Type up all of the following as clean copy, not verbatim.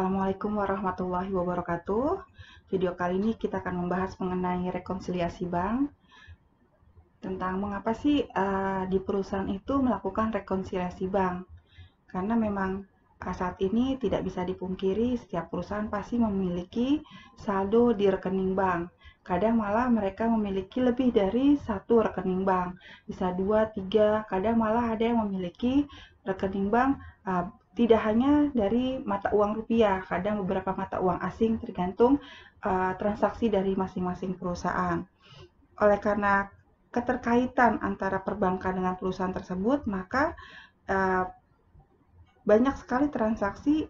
Assalamualaikum warahmatullahi wabarakatuh. Video kali ini kita akan membahas mengenai rekonsiliasi bank. Tentang mengapa sih di perusahaan itu melakukan rekonsiliasi bank. Karena memang saat ini tidak bisa dipungkiri setiap perusahaan pasti memiliki saldo di rekening bank. Kadang malah mereka memiliki lebih dari satu rekening bank. Bisa 2, 3, kadang malah ada yang memiliki rekening bank tidak hanya dari mata uang rupiah, kadang beberapa mata uang asing tergantung transaksi dari masing-masing perusahaan. Oleh karena keterkaitan antara perbankan dengan perusahaan tersebut, maka banyak sekali transaksi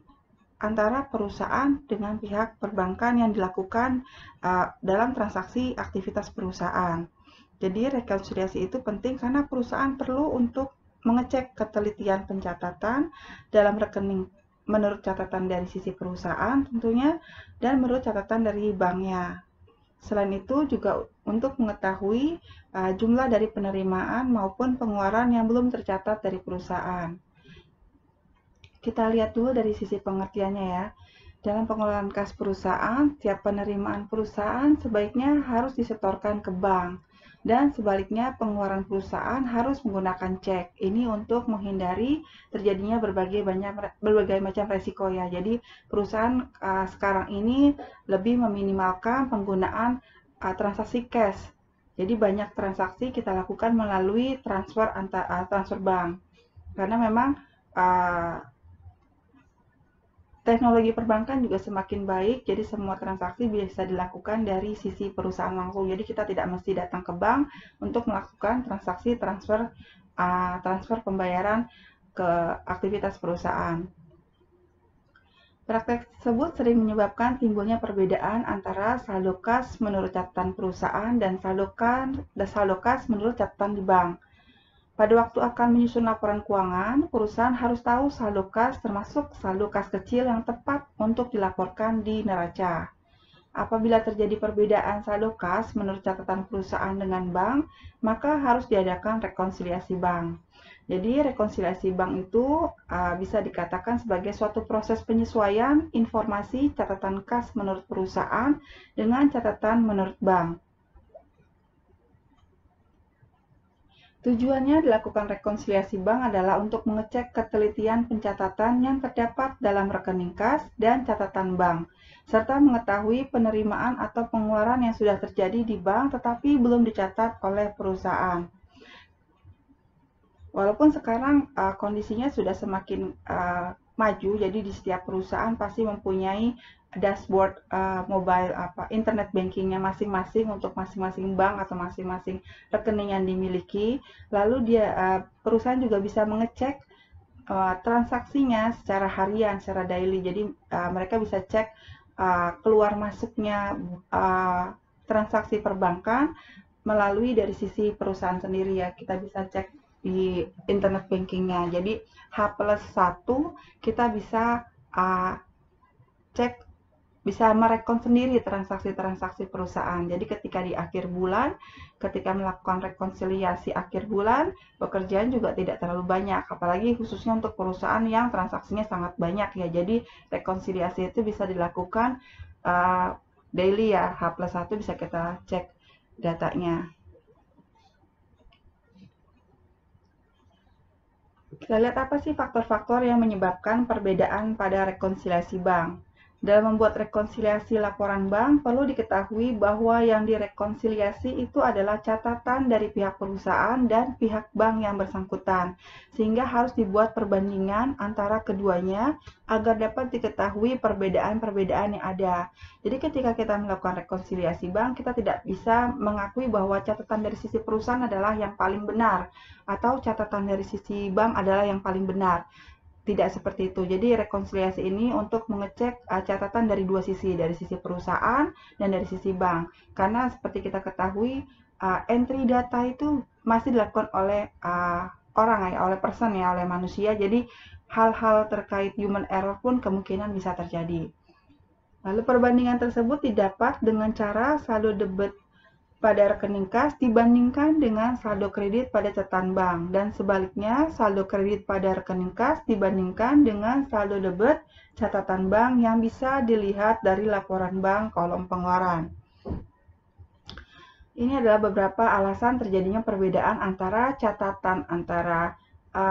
antara perusahaan dengan pihak perbankan yang dilakukan dalam transaksi aktivitas perusahaan. Jadi rekonsiliasi itu penting karena perusahaan perlu untuk mengecek ketelitian pencatatan dalam rekening menurut catatan dari sisi perusahaan tentunya dan menurut catatan dari banknya. Selain itu juga untuk mengetahui jumlah dari penerimaan maupun pengeluaran yang belum tercatat dari perusahaan. Kita lihat dulu dari sisi pengertiannya ya. Dalam pengelolaan kas perusahaan, tiap penerimaan perusahaan sebaiknya harus disetorkan ke bank. Dan sebaliknya pengeluaran perusahaan harus menggunakan cek. Ini untuk menghindari terjadinya berbagai macam resiko ya. Jadi perusahaan sekarang ini lebih meminimalkan penggunaan transaksi cash. Jadi banyak transaksi kita lakukan melalui transfer bank. Karena memang teknologi perbankan juga semakin baik, jadi semua transaksi bisa dilakukan dari sisi perusahaan langsung. Jadi kita tidak mesti datang ke bank untuk melakukan transaksi transfer pembayaran ke aktivitas perusahaan. Praktek tersebut sering menyebabkan timbulnya perbedaan antara saldo kas menurut catatan perusahaan dan saldo kas menurut catatan di bank. Pada waktu akan menyusun laporan keuangan, perusahaan harus tahu saldo kas termasuk saldo kas kecil yang tepat untuk dilaporkan di neraca. Apabila terjadi perbedaan saldo kas menurut catatan perusahaan dengan bank, maka harus diadakan rekonsiliasi bank. Jadi rekonsiliasi bank itu bisa dikatakan sebagai suatu proses penyesuaian informasi catatan kas menurut perusahaan dengan catatan menurut bank. Tujuannya dilakukan rekonsiliasi bank adalah untuk mengecek ketelitian pencatatan yang terdapat dalam rekening kas dan catatan bank, serta mengetahui penerimaan atau pengeluaran yang sudah terjadi di bank tetapi belum dicatat oleh perusahaan. Walaupun sekarang kondisinya sudah semakin maju, jadi di setiap perusahaan pasti mempunyai dashboard mobile internet bankingnya masing-masing untuk masing-masing bank atau masing-masing rekening yang dimiliki. Lalu perusahaan juga bisa mengecek transaksinya secara harian, secara daily. Jadi mereka bisa cek keluar masuknya transaksi perbankan melalui dari sisi perusahaan sendiri ya. Kita bisa cek di internet bankingnya. Jadi H+1 kita bisa cek, bisa merekon sendiri transaksi-transaksi perusahaan. Jadi ketika di akhir bulan, ketika melakukan rekonsiliasi akhir bulan, pekerjaan juga tidak terlalu banyak. Apalagi khususnya untuk perusahaan yang transaksinya sangat banyak ya. Jadi rekonsiliasi itu bisa dilakukan daily ya. H+1 bisa kita cek datanya. Kita lihat apa sih faktor-faktor yang menyebabkan perbedaan pada rekonsiliasi bank. Dalam membuat rekonsiliasi laporan bank, perlu diketahui bahwa yang direkonsiliasi itu adalah catatan dari pihak perusahaan dan pihak bank yang bersangkutan, sehingga harus dibuat perbandingan antara keduanya agar dapat diketahui perbedaan-perbedaan yang ada. Jadi ketika kita melakukan rekonsiliasi bank, kita tidak bisa mengakui bahwa catatan dari sisi perusahaan adalah yang paling benar, atau catatan dari sisi bank adalah yang paling benar. Tidak seperti itu. Jadi rekonsiliasi ini untuk mengecek catatan dari dua sisi, dari sisi perusahaan dan dari sisi bank. Karena seperti kita ketahui, entry data itu masih dilakukan oleh orang ya, oleh person ya, oleh manusia. Jadi hal-hal terkait human error pun kemungkinan bisa terjadi. Lalu perbandingan tersebut didapat dengan cara saldo debit pada rekening kas dibandingkan dengan saldo kredit pada catatan bank, dan sebaliknya saldo kredit pada rekening kas dibandingkan dengan saldo debit catatan bank yang bisa dilihat dari laporan bank kolom pengeluaran. Ini adalah beberapa alasan terjadinya perbedaan antara catatan antara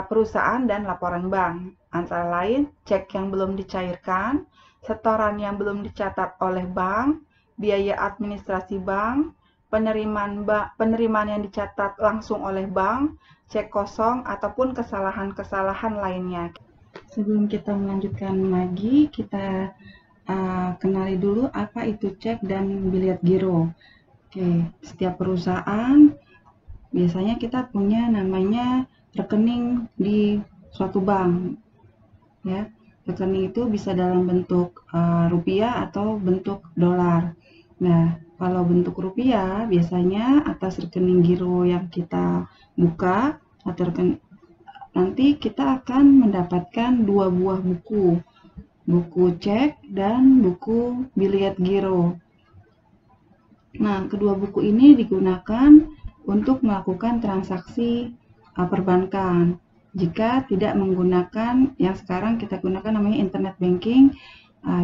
perusahaan dan laporan bank. Antara lain, cek yang belum dicairkan, setoran yang belum dicatat oleh bank, biaya administrasi bank, penerimaan yang dicatat langsung oleh bank, cek kosong, ataupun kesalahan-kesalahan lainnya. Sebelum kita melanjutkan lagi, kita kenali dulu apa itu cek dan biliet giro. Oke, setiap perusahaan biasanya kita punya namanya rekening di suatu bank, ya. Rekening itu bisa dalam bentuk rupiah atau bentuk dolar. Nah, kalau bentuk rupiah biasanya atas rekening giro yang kita buka atau nanti kita akan mendapatkan 2 buah buku cek dan buku biliet giro. Nah, kedua buku ini digunakan untuk melakukan transaksi perbankan. Jika tidak menggunakan yang sekarang kita gunakan namanya internet banking,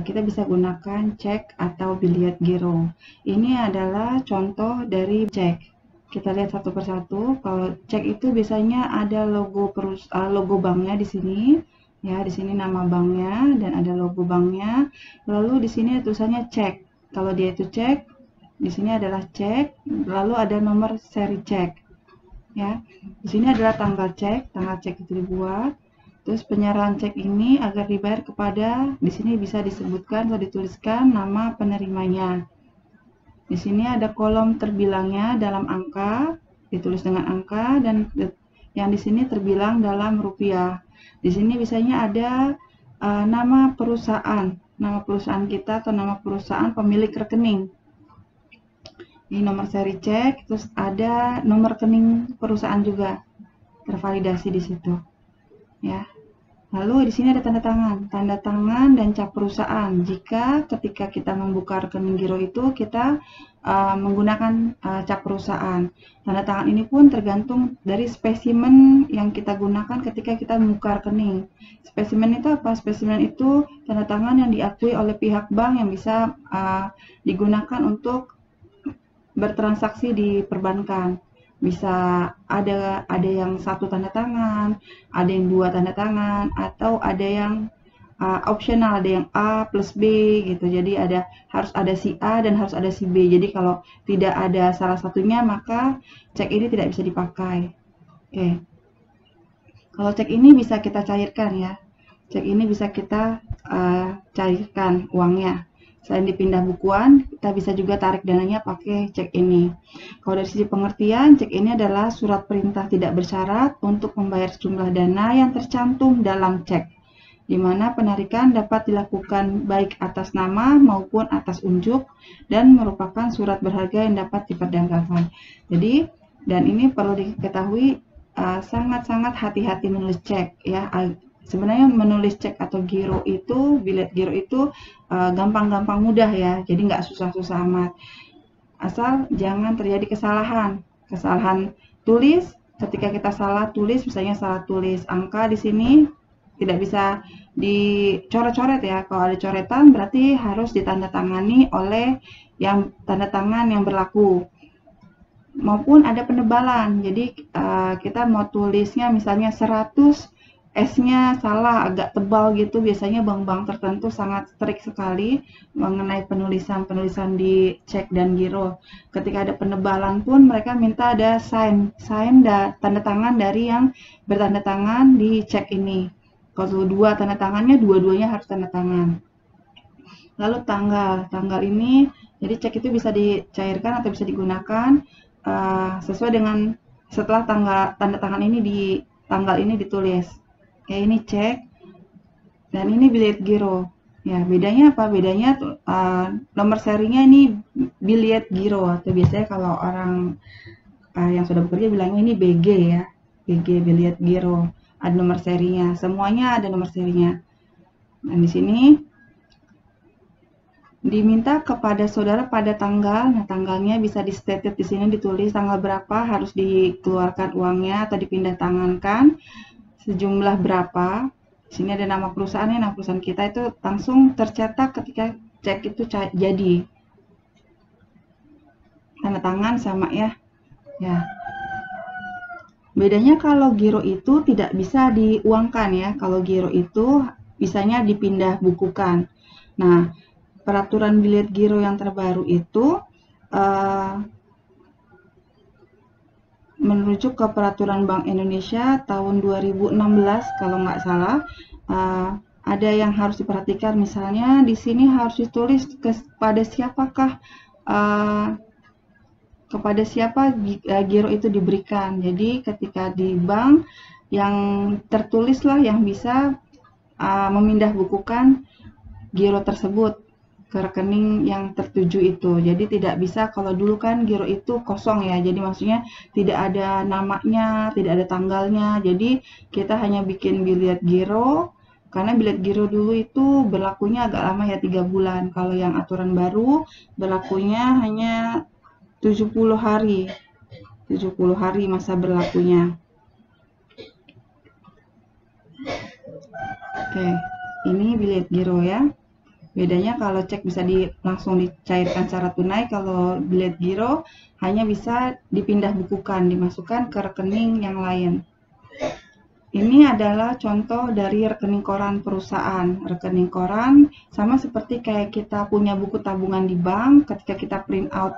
kita bisa gunakan cek atau biliet giro. Ini adalah contoh dari cek. Kita lihat satu persatu. Kalau cek itu biasanya ada logo banknya di sini, ya, di sini nama banknya dan ada logo banknya. Lalu di sini tulisannya cek. Kalau dia itu cek, di sini adalah cek, lalu ada nomor seri cek. Ya, di sini adalah tanggal cek itu dibuat. Terus penyerahan cek ini agar dibayar kepada, di sini bisa disebutkan atau dituliskan nama penerimanya. Di sini ada kolom terbilangnya dalam angka, ditulis dengan angka, dan yang di sini terbilang dalam rupiah. Di sini biasanya ada nama perusahaan kita atau nama perusahaan pemilik rekening. Ini nomor seri cek, terus ada nomor rekening perusahaan juga tervalidasi di situ, ya. Lalu di sini ada tanda tangan dan cap perusahaan. Jika ketika kita membuka rekening giro itu kita menggunakan cap perusahaan. Tanda tangan ini pun tergantung dari spesimen yang kita gunakan ketika kita membuka rekening. Spesimen itu apa? Spesimen itu tanda tangan yang diakui oleh pihak bank yang bisa digunakan untuk bertransaksi di perbankan. Bisa ada yang 1 tanda tangan, ada yang 2 tanda tangan, atau ada yang optional, ada yang A plus B gitu. Jadi harus ada si A dan harus ada si B. Jadi kalau tidak ada salah satunya maka cek ini tidak bisa dipakai. Oke. Kalau cek ini bisa kita cairkan, ya. Cek ini bisa kita cairkan uangnya. Selain dipindah bukuan, kita bisa juga tarik dananya pakai cek ini. Kalau dari sisi pengertian, cek ini adalah surat perintah tidak bersyarat untuk membayar sejumlah dana yang tercantum dalam cek, di mana penarikan dapat dilakukan baik atas nama maupun atas unjuk dan merupakan surat berharga yang dapat diperdagangkan. Jadi, dan ini perlu diketahui sangat-sangat hati-hati menulis cek, ya. Sebenarnya menulis cek atau giro itu, biliet giro itu gampang-gampang mudah, ya. Jadi nggak susah-susah amat. Asal jangan terjadi kesalahan tulis. Ketika kita salah tulis, misalnya salah tulis angka di sini, tidak bisa dicoret-coret, ya. Kalau ada coretan berarti harus ditandatangani oleh yang tanda tangan yang berlaku. Maupun ada penebalan. Jadi kita mau tulisnya misalnya 100, S-nya salah, agak tebal gitu. Biasanya bank-bank tertentu sangat strict sekali mengenai penulisan di cek dan giro. Ketika ada penebalan pun mereka minta ada tanda tangan dari yang bertanda tangan di cek ini. Kalau 2 tanda tangannya, dua-duanya harus tanda tangan. Lalu tanggal ini, jadi cek itu bisa dicairkan atau bisa digunakan sesuai dengan setelah tanda tangan ini di tanggal ini ditulis. Kayak ini cek dan ini biliet giro. Ya, bedanya apa? Bedanya nomor serinya ini biliet giro, atau biasanya kalau orang yang sudah bekerja bilangnya ini BG, ya. BG, biliet giro. Ada nomor serinya. Semuanya ada nomor serinya. Nah, di sini diminta kepada saudara pada tanggal. Nah, tanggalnya bisa di stated di sini, ditulis tanggal berapa harus dikeluarkan uangnya atau dipindah tangankan, sejumlah berapa. Di sini ada nama perusahaannya, nama perusahaan kita itu langsung tercetak ketika cek itu jadi. Tanda tangan sama ya. Ya. Bedanya kalau giro itu tidak bisa diuangkan ya. Kalau giro itu bisanya dipindah bukukan. Nah, peraturan bilet giro yang terbaru itu merujuk ke peraturan Bank Indonesia tahun 2016 kalau nggak salah. Ada yang harus diperhatikan, misalnya di sini harus ditulis kepada siapakah kepada siapa giro itu diberikan. Jadi ketika di bank yang tertulislah yang bisa memindah bukukan giro tersebut ke rekening yang tertuju itu. Jadi tidak bisa, kalau dulu kan giro itu kosong ya. Jadi maksudnya tidak ada namanya, tidak ada tanggalnya. Jadi kita hanya bikin bilet giro, karena bilet giro dulu itu berlakunya agak lama ya, 3 bulan. Kalau yang aturan baru berlakunya hanya 70 hari. 70 hari masa berlakunya. Oke, ini bilet giro ya. Bedanya kalau cek bisa langsung dicairkan secara tunai, kalau bilet giro hanya bisa dipindah bukukan, dimasukkan ke rekening yang lain. Ini adalah contoh dari rekening koran perusahaan. Rekening koran sama seperti kayak kita punya buku tabungan di bank. Ketika kita print out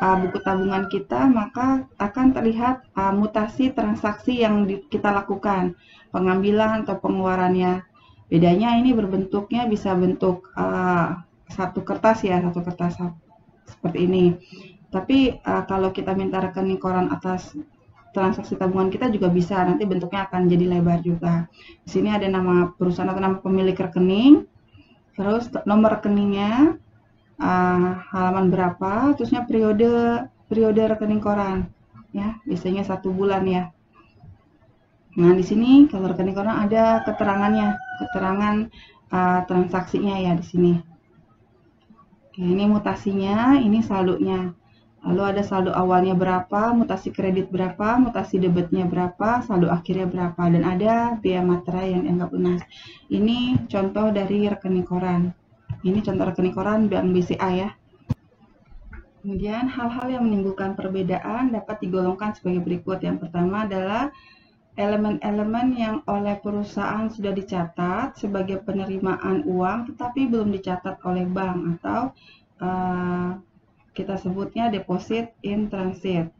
buku tabungan kita, maka akan terlihat mutasi transaksi yang kita lakukan, pengambilan atau pengeluarannya. Bedanya ini berbentuknya bisa bentuk satu kertas ya, satu kertas seperti ini. Tapi kalau kita minta rekening koran atas transaksi tabungan kita juga bisa, nanti bentuknya akan jadi lebar juga. Di sini ada nama perusahaan atau nama pemilik rekening, terus nomor rekeningnya, halaman berapa, terusnya periode rekening koran ya, biasanya 1 bulan ya. Nah, di sini kalau rekening koran ada keterangannya, keterangan transaksinya ya di sini. Oke, ini mutasinya, ini saldonya. Lalu ada saldo awalnya berapa, mutasi kredit berapa, mutasi debitnya berapa, saldo akhirnya berapa, dan ada biaya materai yang dianggap lunas. Ini contoh dari rekening koran. Ini contoh rekening koran Bank BCA ya. Kemudian hal-hal yang menimbulkan perbedaan dapat digolongkan sebagai berikut. Yang pertama adalah elemen-elemen yang oleh perusahaan sudah dicatat sebagai penerimaan uang tetapi belum dicatat oleh bank, atau kita sebutnya deposit in transit.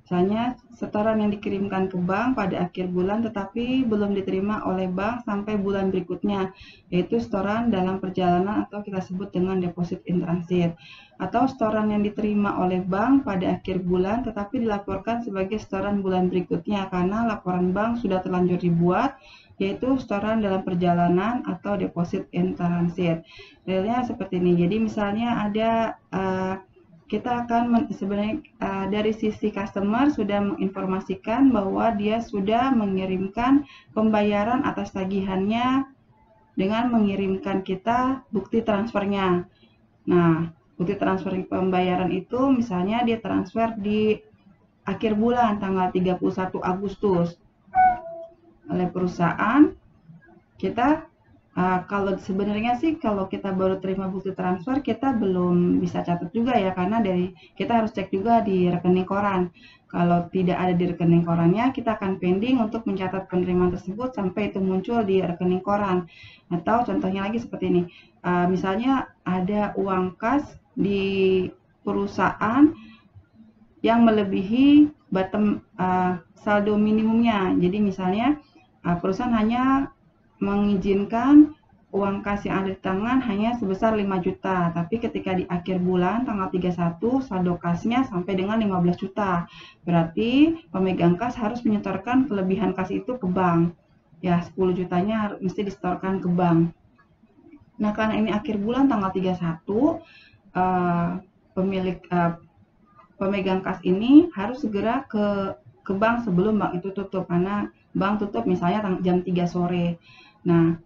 Misalnya setoran yang dikirimkan ke bank pada akhir bulan tetapi belum diterima oleh bank sampai bulan berikutnya, yaitu setoran dalam perjalanan atau kita sebut dengan deposit in transit. Atau setoran yang diterima oleh bank pada akhir bulan tetapi dilaporkan sebagai setoran bulan berikutnya karena laporan bank sudah terlanjur dibuat, yaitu setoran dalam perjalanan atau deposit in transit. Realnya seperti ini. Jadi misalnya ada kita akan sebenarnya dari sisi customer sudah menginformasikan bahwa dia sudah mengirimkan pembayaran atas tagihannya dengan mengirimkan kita bukti transfernya. Nah, bukti transfer pembayaran itu misalnya dia transfer di akhir bulan tanggal 31 Agustus oleh perusahaan. Kita kalau sebenarnya sih kalau kita baru terima bukti transfer kita belum bisa catat juga ya, karena kita harus cek juga di rekening koran. Kalau tidak ada di rekening korannya, kita akan pending untuk mencatat penerimaan tersebut sampai itu muncul di rekening koran. Atau contohnya lagi seperti ini, misalnya ada uang kas di perusahaan yang melebihi bottom saldo minimumnya. Jadi misalnya perusahaan hanya mengizinkan uang kas yang ada di tangan hanya sebesar 5 juta, tapi ketika di akhir bulan tanggal 31 saldo kasnya sampai dengan 15 juta. Berarti pemegang kas harus menyetorkan kelebihan kas itu ke bank. Ya, 10 jutanya mesti disetorkan ke bank. Nah, karena ini akhir bulan tanggal 31, pemegang kas ini harus segera ke bank sebelum bank itu tutup, karena bank tutup misalnya jam 3 sore. Nah,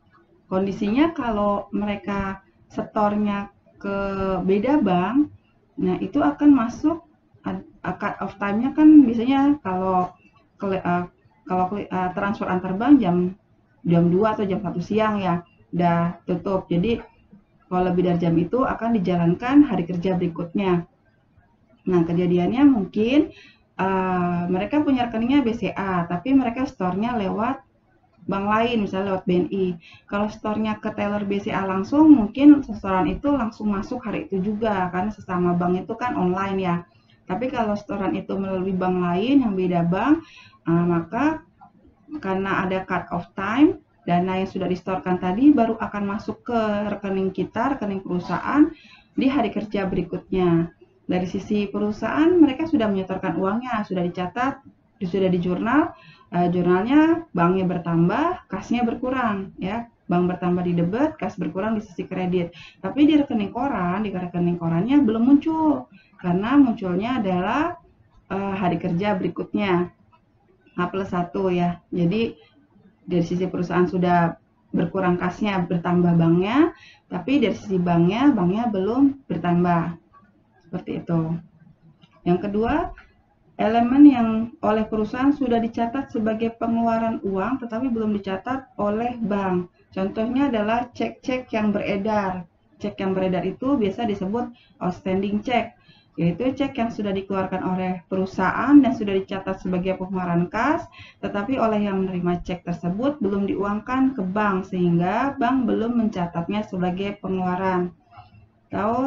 kondisinya kalau mereka setornya ke beda bank, nah itu akan masuk cut off time-nya kan biasanya kalau transfer antar bank jam 2 atau jam 1 siang ya udah tutup. Jadi kalau lebih dari jam itu akan dijalankan hari kerja berikutnya. Nah, kejadiannya mungkin mereka punya rekeningnya BCA, tapi mereka store-nya lewat bank lain, misalnya lewat BNI. Kalau store-nya ke teller BCA langsung, mungkin setoran itu langsung masuk hari itu juga, karena sesama bank itu kan online ya. Tapi kalau setoran itu melalui bank lain yang beda bank, maka karena ada cut off time, dana yang sudah distorkan tadi baru akan masuk ke rekening kita, rekening perusahaan di hari kerja berikutnya. Dari sisi perusahaan, mereka sudah menyetorkan uangnya, sudah dicatat, sudah di jurnal, jurnalnya banknya bertambah, kasnya berkurang, ya. Bank bertambah di debit, kas berkurang di sisi kredit. Tapi di rekening korannya belum muncul, karena munculnya adalah hari kerja berikutnya. H+1 ya. Jadi dari sisi perusahaan sudah berkurang kasnya, bertambah banknya, tapi dari sisi banknya belum bertambah. Seperti itu. Yang kedua, elemen yang oleh perusahaan sudah dicatat sebagai pengeluaran uang tetapi belum dicatat oleh bank. Contohnya adalah cek-cek yang beredar. Cek yang beredar itu biasa disebut outstanding check, yaitu cek yang sudah dikeluarkan oleh perusahaan dan sudah dicatat sebagai pengeluaran kas, tetapi oleh yang menerima cek tersebut belum diuangkan ke bank sehingga bank belum mencatatnya sebagai pengeluaran.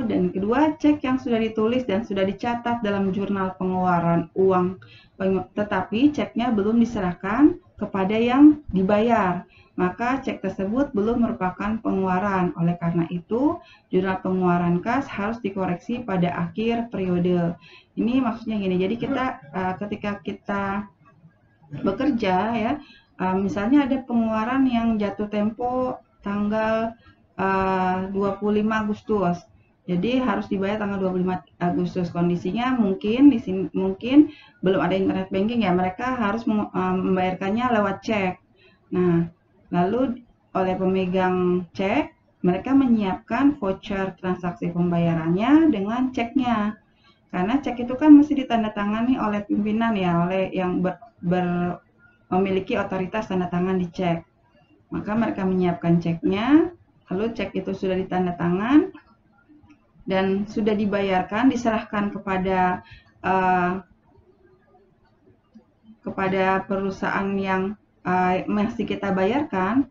Dan kedua, cek yang sudah ditulis dan sudah dicatat dalam jurnal pengeluaran uang, tetapi ceknya belum diserahkan kepada yang dibayar, maka cek tersebut belum merupakan pengeluaran. Oleh karena itu, jurnal pengeluaran kas harus dikoreksi pada akhir periode. Ini maksudnya gini, jadi ketika kita bekerja ya, misalnya ada pengeluaran yang jatuh tempo tanggal 25 Agustus. Jadi harus dibayar tanggal 25 Agustus. Kondisinya mungkin di sini belum ada internet banking ya, mereka harus membayarkannya lewat cek. Nah, lalu oleh pemegang cek, mereka menyiapkan voucher transaksi pembayarannya dengan ceknya. Karena cek itu kan mesti ditandatangani oleh pimpinan ya, oleh yang memiliki otoritas tanda tangan di cek. Maka mereka menyiapkan ceknya, lalu cek itu sudah ditandatangan dan sudah dibayarkan, diserahkan kepada perusahaan yang masih kita bayarkan,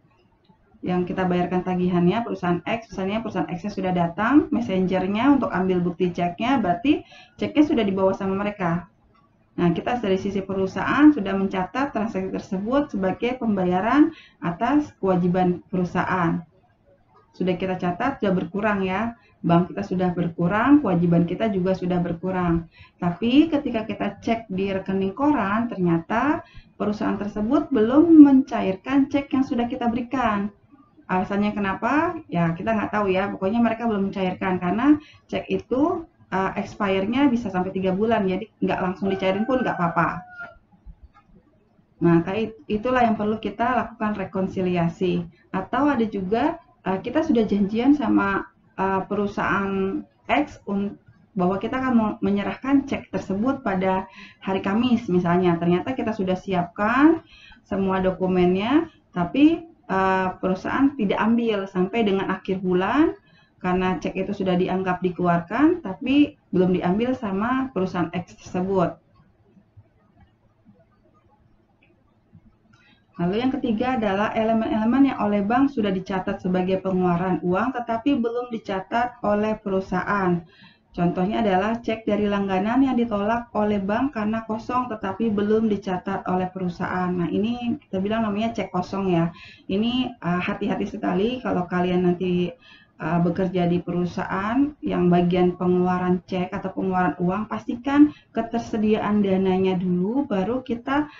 yang kita bayarkan tagihannya, perusahaan X, misalnya perusahaan X-nya sudah datang, messengernya untuk ambil bukti ceknya, berarti ceknya sudah dibawa sama mereka. Nah, kita dari sisi perusahaan sudah mencatat transaksi tersebut sebagai pembayaran atas kewajiban perusahaan. Sudah kita catat, sudah berkurang ya. Bank kita sudah berkurang, kewajiban kita juga sudah berkurang. Tapi ketika kita cek di rekening koran, ternyata perusahaan tersebut belum mencairkan cek yang sudah kita berikan. Alasannya kenapa? Ya kita nggak tahu ya. Pokoknya mereka belum mencairkan karena cek itu expire-nya bisa sampai 3 bulan. Jadi nggak langsung dicairin pun nggak apa-apa. Maka itulah yang perlu kita lakukan rekonsiliasi. Atau ada juga kita sudah janjian sama perusahaan X bahwa kita akan menyerahkan cek tersebut pada hari Kamis misalnya. Ternyata kita sudah siapkan semua dokumennya, tapi perusahaan tidak ambil sampai dengan akhir bulan karena cek itu sudah dianggap dikeluarkan, tapi belum diambil sama perusahaan X tersebut. Lalu yang ketiga adalah elemen-elemen yang oleh bank sudah dicatat sebagai pengeluaran uang tetapi belum dicatat oleh perusahaan. Contohnya adalah cek dari langganan yang ditolak oleh bank karena kosong tetapi belum dicatat oleh perusahaan. Nah, ini kita bilang namanya cek kosong ya. Ini hati-hati sekali kalau kalian nanti bekerja di perusahaan yang bagian pengeluaran cek atau pengeluaran uang, pastikan ketersediaan dananya dulu baru kita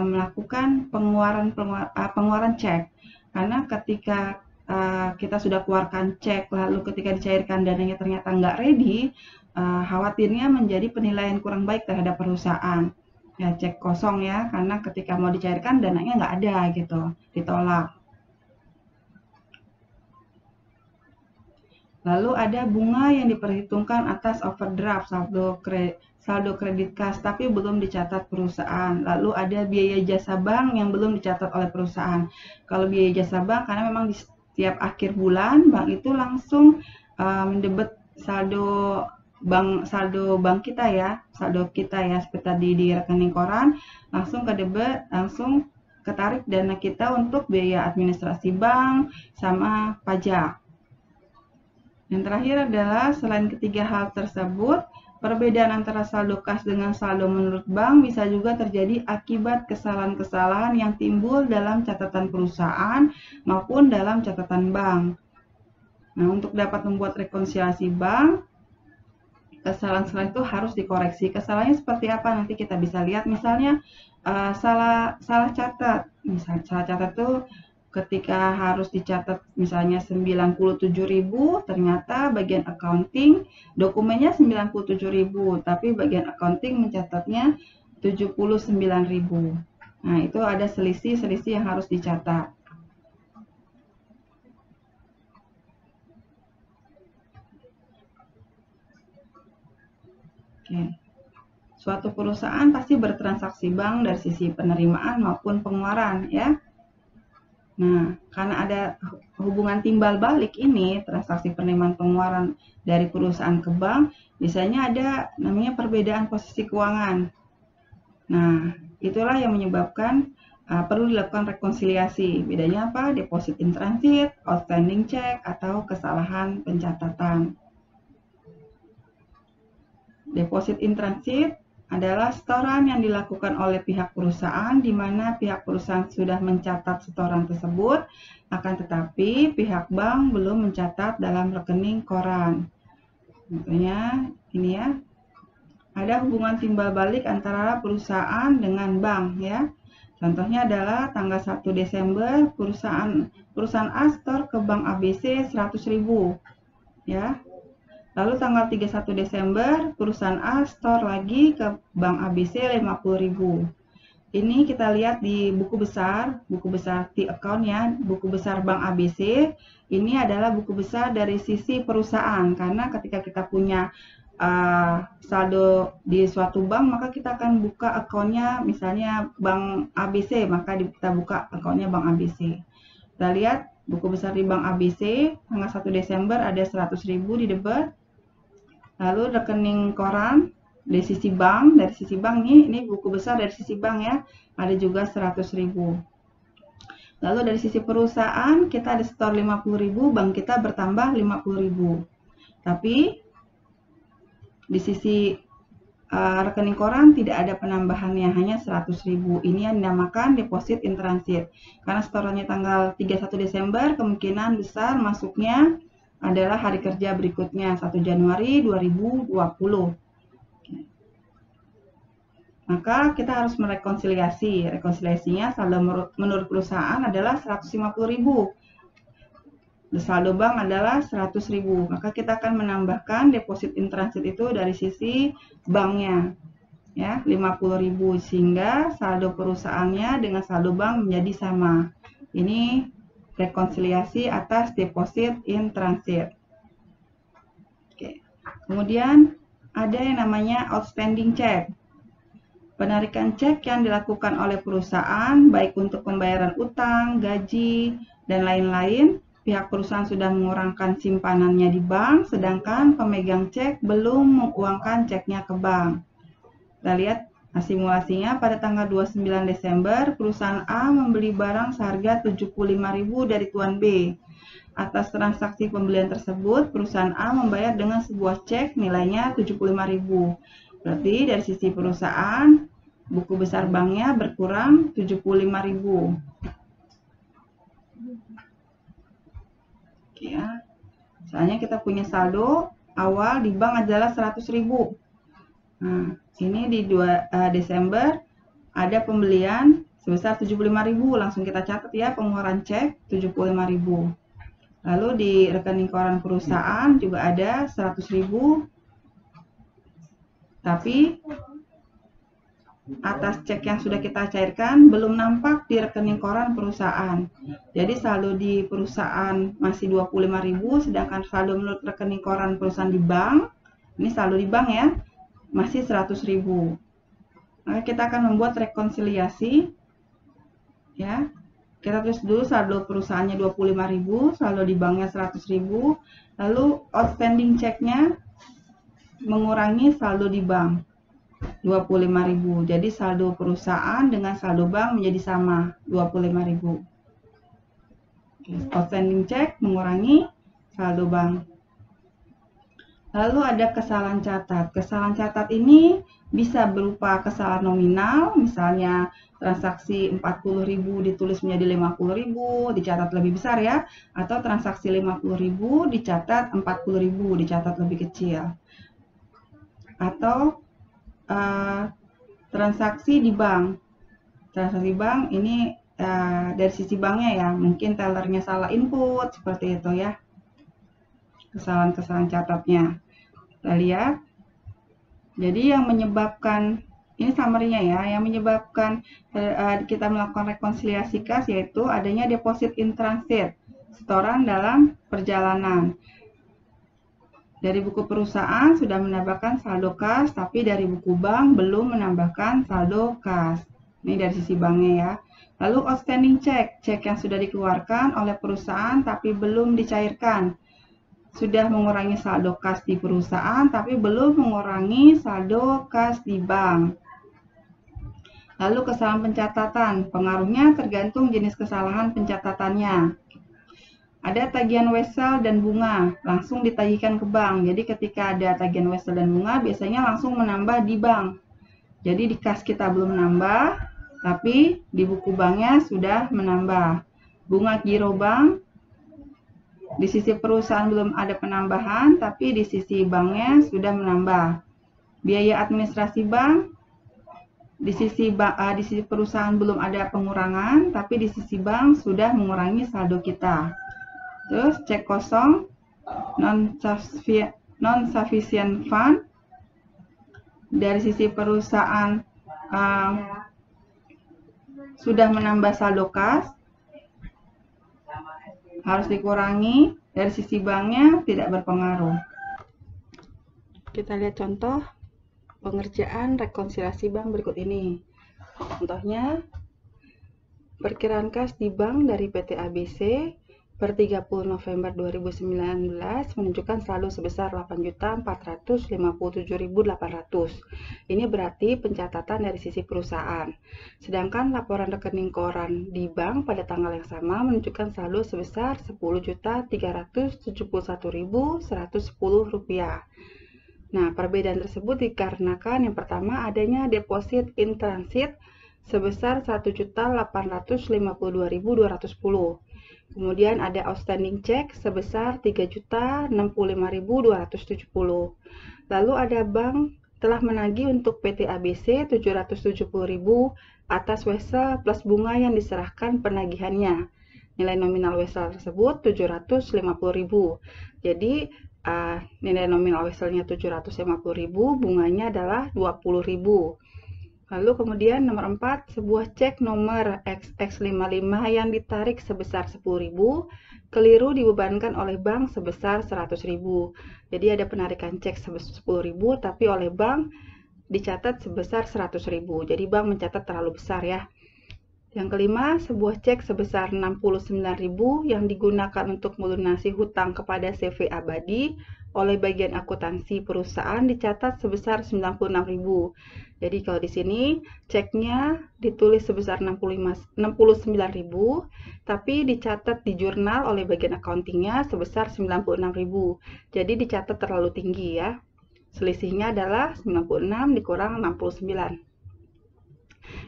melakukan pengeluaran cek. Karena ketika kita sudah keluarkan cek lalu ketika dicairkan dananya ternyata nggak ready, khawatirnya menjadi penilaian kurang baik terhadap perusahaan. Ya cek kosong ya, karena ketika mau dicairkan dananya nggak ada gitu, ditolak. Lalu ada bunga yang diperhitungkan atas overdraft saldo kredit kas tapi belum dicatat perusahaan. Lalu ada biaya jasa bank yang belum dicatat oleh perusahaan. Kalau biaya jasa bank, karena memang di setiap akhir bulan bank itu langsung mendebet saldo bank kita ya, seperti tadi di rekening koran, langsung kedebet, langsung ketarik dana kita untuk biaya administrasi bank sama pajak. Yang terakhir adalah selain ketiga hal tersebut, perbedaan antara saldo kas dengan saldo menurut bank bisa juga terjadi akibat kesalahan-kesalahan yang timbul dalam catatan perusahaan maupun dalam catatan bank. Nah, untuk dapat membuat rekonsiliasi bank, kesalahan-kesalahan itu harus dikoreksi. Kesalahannya seperti apa? Nanti kita bisa lihat, misalnya salah catat. Misalnya salah catat itu ketika harus dicatat misalnya 97.000, ternyata bagian accounting dokumennya 97.000, tapi bagian accounting mencatatnya 79.000. Nah, itu ada selisih yang harus dicatat. Oke. Suatu perusahaan pasti bertransaksi bank dari sisi penerimaan maupun pengeluaran ya. Nah, karena ada hubungan timbal balik ini, transaksi penerimaan pengeluaran dari perusahaan ke bank, biasanya ada namanya perbedaan posisi keuangan. Nah, itulah yang menyebabkan perlu dilakukan rekonsiliasi. Bedanya apa? Deposit in transit, outstanding check, atau kesalahan pencatatan. Deposit in transit adalah setoran yang dilakukan oleh pihak perusahaan di mana pihak perusahaan sudah mencatat setoran tersebut, akan tetapi pihak bank belum mencatat dalam rekening koran. Contohnya ini ya, ada hubungan timbal balik antara perusahaan dengan bank ya. Contohnya adalah tanggal 1 Desember perusahaan A store ke bank ABC 100.000 ya. Lalu tanggal 31 Desember, perusahaan A store lagi ke Bank ABC 50.000. Ini kita lihat di buku besar T account ya, buku besar Bank ABC. Ini adalah buku besar dari sisi perusahaan, karena ketika kita punya saldo di suatu bank, maka kita akan buka akunnya misalnya Bank ABC, maka kita buka akunnya Bank ABC. Kita lihat buku besar di Bank ABC, tanggal 1 Desember ada 100.000 di debit. Lalu rekening koran dari sisi bank ini buku besar dari sisi bank ya, ada juga 100.000. Lalu dari sisi perusahaan kita ada setor 50.000, bank kita bertambah 50.000. Tapi di sisi rekening koran tidak ada penambahannya, hanya 100.000. Ini yang dinamakan deposit in transit. Karena setorannya tanggal 31 Desember, kemungkinan besar masuknya adalah hari kerja berikutnya 1 Januari 2020. Maka kita harus merekonsiliasi. Rekonsiliasinya saldo menurut perusahaan adalah 150.000. Saldo bank adalah 100.000. Maka kita akan menambahkan deposit in transit itu dari sisi banknya ya, 50.000, sehingga saldo perusahaannya dengan saldo bank menjadi sama. Ini rekonsiliasi atas deposit in transit. Oke. Kemudian ada yang namanya outstanding check. Penarikan cek yang dilakukan oleh perusahaan baik untuk pembayaran utang, gaji, dan lain-lain. Pihak perusahaan sudah mengurangkan simpanannya di bank, sedangkan pemegang cek belum menguangkan ceknya ke bank. Kita lihat simulasinya. Pada tanggal 29 Desember, perusahaan A membeli barang seharga 75.000 dari Tuan B. Atas transaksi pembelian tersebut, perusahaan A membayar dengan sebuah cek nilainya 75.000. Berarti dari sisi perusahaan, buku besar banknya berkurang 75.000. Ya. Misalnya kita punya saldo awal di bank adalah 100.000. Nah, ini di 2 Desember ada pembelian sebesar 75.000, langsung kita catat ya, pengeluaran cek 75.000. Lalu di rekening koran perusahaan juga ada 100.000, tapi atas cek yang sudah kita cairkan belum nampak di rekening koran perusahaan. Jadi saldo di perusahaan masih 25.000, sedangkan saldo menurut rekening koran perusahaan di bank, ini saldo di bank ya, masih 100.000. Maka kita akan membuat rekonsiliasi ya. Kita tulis dulu saldo perusahaannya 25.000, saldo di banknya 100.000, lalu outstanding checknya mengurangi saldo di bank 25.000. Jadi saldo perusahaan dengan saldo bank menjadi sama, 25.000. Outstanding check mengurangi saldo bank. Lalu ada kesalahan catat. Kesalahan catat ini bisa berupa kesalahan nominal, misalnya transaksi 40.000 ditulis menjadi 50.000, dicatat lebih besar ya, atau transaksi 50.000 dicatat 40.000, dicatat lebih kecil. Atau transaksi di bank. Transaksi bank ini dari sisi banknya ya, mungkin tellernya salah input, seperti itu ya. Kesalahan-kesalahan catatnya. Kita lihat. Jadi yang menyebabkan, ini summary-nya ya, yang menyebabkan kita melakukan rekonsiliasi kas yaitu adanya deposit in transit, setoran dalam perjalanan. Dari buku perusahaan sudah menambahkan saldo kas, tapi dari buku bank belum menambahkan saldo kas. Ini dari sisi banknya ya. Lalu outstanding check, cek yang sudah dikeluarkan oleh perusahaan tapi belum dicairkan. Sudah mengurangi saldo kas di perusahaan tapi belum mengurangi saldo kas di bank. Lalu kesalahan pencatatan, pengaruhnya tergantung jenis kesalahan pencatatannya. Ada tagihan wesel dan bunga, langsung ditagihkan ke bank. Jadi ketika ada tagihan wesel dan bunga, biasanya langsung menambah di bank. Jadi di kas kita belum menambah, tapi di buku banknya sudah menambah. Bunga giro bank, di sisi perusahaan belum ada penambahan, tapi di sisi banknya sudah menambah. Biaya administrasi bank, di sisi perusahaan belum ada pengurangan, tapi di sisi bank sudah mengurangi saldo kita. Terus cek kosong, non-sufficient fund, dari sisi perusahaan sudah menambah saldo kas, harus dikurangi, dari sisi banknya tidak berpengaruh. Kita lihat contoh pengerjaan rekonsiliasi bank berikut ini. Contohnya, perkiraan kas di bank dari PT ABC per 30 November 2019 menunjukkan saldo sebesar 8.457.800. Ini berarti pencatatan dari sisi perusahaan. Sedangkan laporan rekening koran di bank pada tanggal yang sama menunjukkan saldo sebesar Rp10.371.110. Nah, perbedaan tersebut dikarenakan yang pertama adanya deposit in transit sebesar Rp1.852.210. Kemudian ada outstanding check sebesar Rp3.065.270. Lalu ada bank telah menagih untuk PT ABC Rp770.000 atas wesel plus bunga yang diserahkan penagihannya. Nilai nominal wesel tersebut Rp750.000. Jadi nilai nominal weselnya Rp750.000, bunganya adalah Rp20.000. Lalu kemudian nomor 4, sebuah cek nomor XX55 yang ditarik sebesar Rp10.000, keliru dibebankan oleh bank sebesar Rp100.000. Jadi ada penarikan cek sebesar Rp10.000, tapi oleh bank dicatat sebesar Rp100.000. Jadi bank mencatat terlalu besar ya. Yang kelima, sebuah cek sebesar Rp69.000 yang digunakan untuk melunasi hutang kepada CV Abadi oleh bagian akuntansi perusahaan dicatat sebesar Rp96.000. Jadi kalau di sini ceknya ditulis sebesar Rp69.000, tapi dicatat di jurnal oleh bagian accountingnya sebesar Rp96.000. Jadi dicatat terlalu tinggi ya. Selisihnya adalah 96 dikurang 69.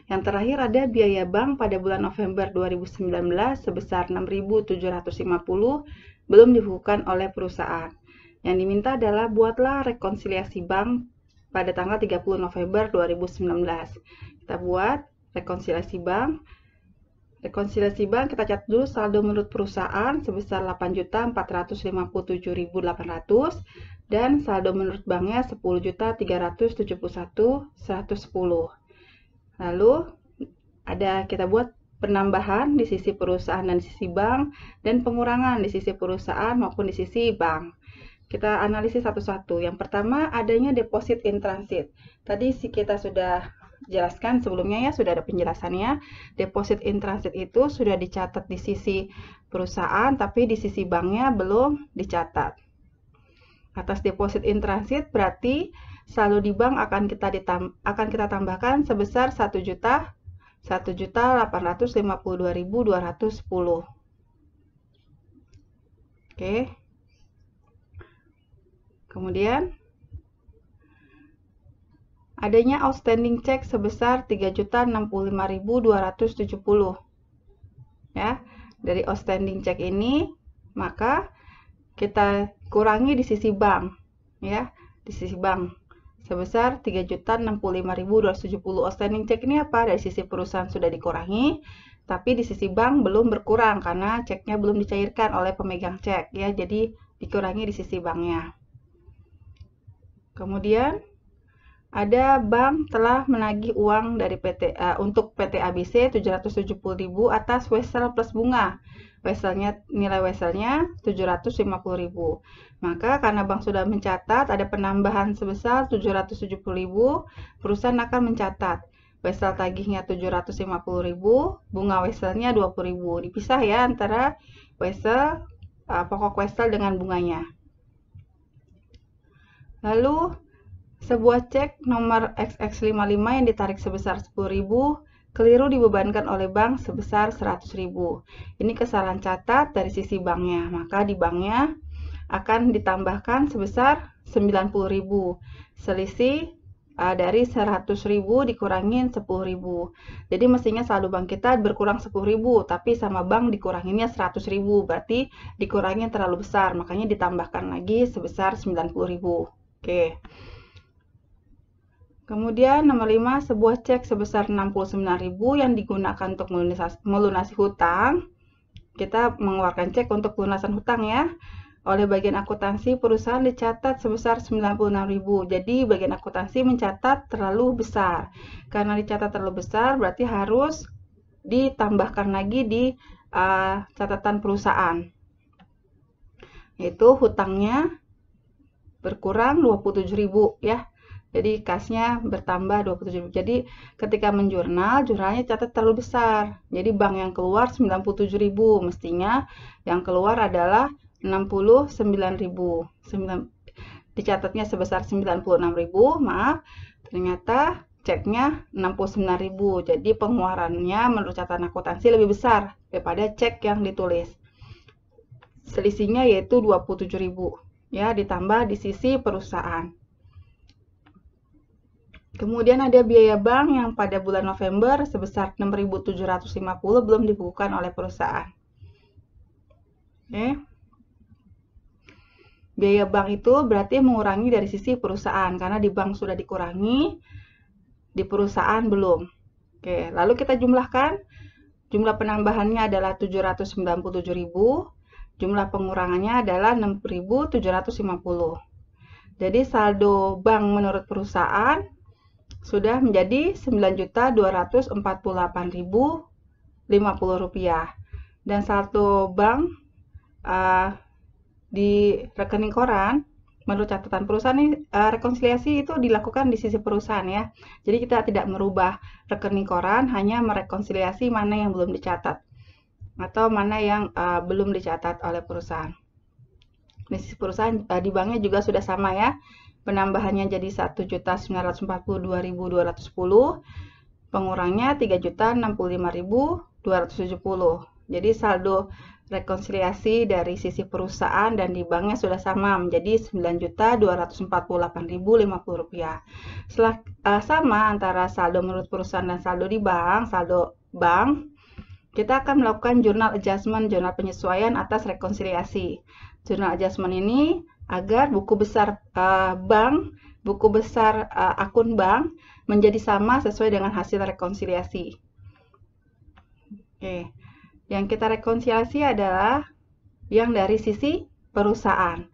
Yang terakhir ada biaya bank pada bulan November 2019 sebesar Rp6.750 belum dibukukan oleh perusahaan. Yang diminta adalah buatlah rekonsiliasi bank pada tanggal 30 November 2019. Kita buat rekonsiliasi bank. Rekonsiliasi bank kita catat dulu saldo menurut perusahaan sebesar Rp8.457.800 dan saldo menurut banknya Rp10.371.110. Lalu kita buat penambahan di sisi perusahaan dan di sisi bank, dan pengurangan di sisi perusahaan maupun di sisi bank. Kita analisis satu-satu. Yang pertama, adanya deposit in transit. Tadi kita sudah jelaskan sebelumnya ya, sudah ada penjelasannya. Deposit in transit itu sudah dicatat di sisi perusahaan, tapi di sisi banknya belum dicatat. Atas deposit in transit berarti saldo di bank akan kita tambahkan sebesar 1.852.210. Oke. Kemudian adanya outstanding check sebesar 3.065.270. Ya. Dari outstanding check ini maka kita kurangi di sisi bank, ya, di sisi bank sebesar 3.065.270. Outstanding check ini apa? Dari sisi perusahaan sudah dikurangi, tapi di sisi bank belum berkurang karena ceknya belum dicairkan oleh pemegang cek, ya. Jadi dikurangi di sisi banknya. Kemudian ada bank telah menagih uang dari untuk PT ABC 770.000 atas wesel plus bunga. Nilai weselnya 750.000. Maka karena bank sudah mencatat ada penambahan sebesar 770.000, perusahaan akan mencatat wesel tagihnya 750.000, bunga weselnya 20.000. Dipisah ya antara wesel pokok wesel dengan bunganya. Lalu sebuah cek nomor XX55 yang ditarik sebesar 10.000 keliru dibebankan oleh bank sebesar 100.000. Ini kesalahan catat dari sisi banknya, maka di banknya akan ditambahkan sebesar 90.000. Selisih dari 100.000 dikurangin 10.000. Jadi mestinya saldo bank kita berkurang 10.000, tapi sama bank dikuranginnya 100.000, berarti dikurangin terlalu besar, makanya ditambahkan lagi sebesar 90.000. Oke. Kemudian nomor 5, sebuah cek sebesar 69.000 yang digunakan untuk melunasi hutang. Kita mengeluarkan cek untuk pelunasan hutang ya. Oleh bagian akuntansi perusahaan dicatat sebesar 96.000. Jadi bagian akuntansi mencatat terlalu besar. Karena dicatat terlalu besar berarti harus ditambahkan lagi di catatan perusahaan. Yaitu hutangnya berkurang 27.000 ya. Jadi kasnya bertambah 27.000. Jadi ketika jurnalnya catat terlalu besar. Jadi bank yang keluar 97.000, mestinya yang keluar adalah 69.000. Dicatatnya sebesar 96.000, maaf. Ternyata ceknya 69.000. Jadi pengeluarannya menurut catatan akuntansi lebih besar daripada cek yang ditulis. Selisihnya yaitu 27.000 ya, ditambah di sisi perusahaan. Kemudian ada biaya bank yang pada bulan November sebesar 6.750 belum dibukukan oleh perusahaan. Oke. Biaya bank itu berarti mengurangi dari sisi perusahaan, karena di bank sudah dikurangi, di perusahaan belum. Oke, lalu kita jumlahkan. Jumlah penambahannya adalah 797.000, jumlah pengurangannya adalah 6.750. Jadi saldo bank menurut perusahaan sudah menjadi Rp9.248.050 dan saldo bank di rekening koran menurut catatan perusahaan ini rekonsiliasi itu dilakukan di sisi perusahaan ya. Jadi kita tidak merubah rekening koran, hanya merekonsiliasi mana yang belum dicatat atau mana yang belum dicatat oleh perusahaan. Di sisi perusahaan di banknya juga sudah sama ya. Penambahannya jadi 1.942.210, pengurangnya 3.065.270. Jadi saldo rekonsiliasi dari sisi perusahaan dan di banknya sudah sama, menjadi Rp9.248.050. Setelah sama antara saldo menurut perusahaan dan saldo di bank, saldo bank, kita akan melakukan journal adjustment, jurnal penyesuaian atas rekonsiliasi. Journal adjustment ini agar buku besar akun bank menjadi sama sesuai dengan hasil rekonsiliasi. Oke, yang kita rekonsiliasi adalah yang dari sisi perusahaan.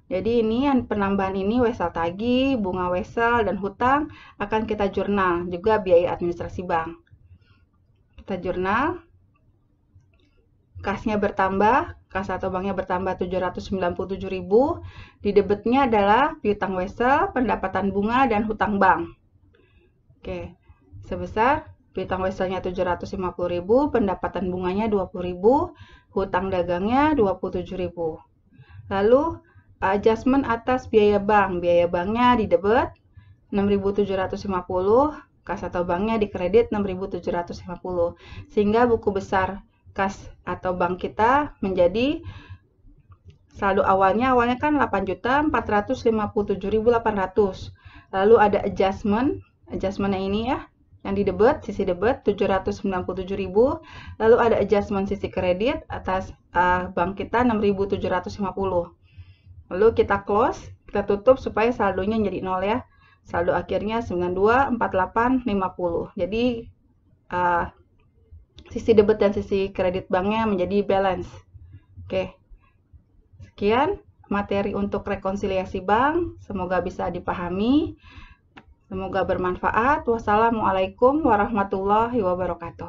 Jadi ini penambahan ini wesel tagih, bunga wesel, dan hutang akan kita jurnal, juga biaya administrasi bank. Kita jurnal, kasnya bertambah, kas atau banknya bertambah 797.000, di debitnya adalah piutang wesel, pendapatan bunga, dan hutang bank. Oke, sebesar piutang weselnya 750.000, pendapatan bunganya 20.000, hutang dagangnya 27.000. Lalu adjustment atas biaya bank. Biaya banknya di debit 6.750, kas atau banknya di kredit 6.750. Sehingga buku besar kas atau bank kita menjadi saldo awalnya kan 8.457.800. Lalu ada adjustmentnya ini ya, yang di debit, sisi debit 797.000. Lalu ada adjustment sisi kredit atas bank kita 6.750. Lalu kita close, kita tutup supaya saldonya jadi 0 ya. Saldo akhirnya 924850. Jadi sisi debit dan sisi kredit banknya menjadi balance. Oke. Sekian materi untuk rekonsiliasi bank. Semoga bisa dipahami. Semoga bermanfaat. Wassalamualaikum warahmatullahi wabarakatuh.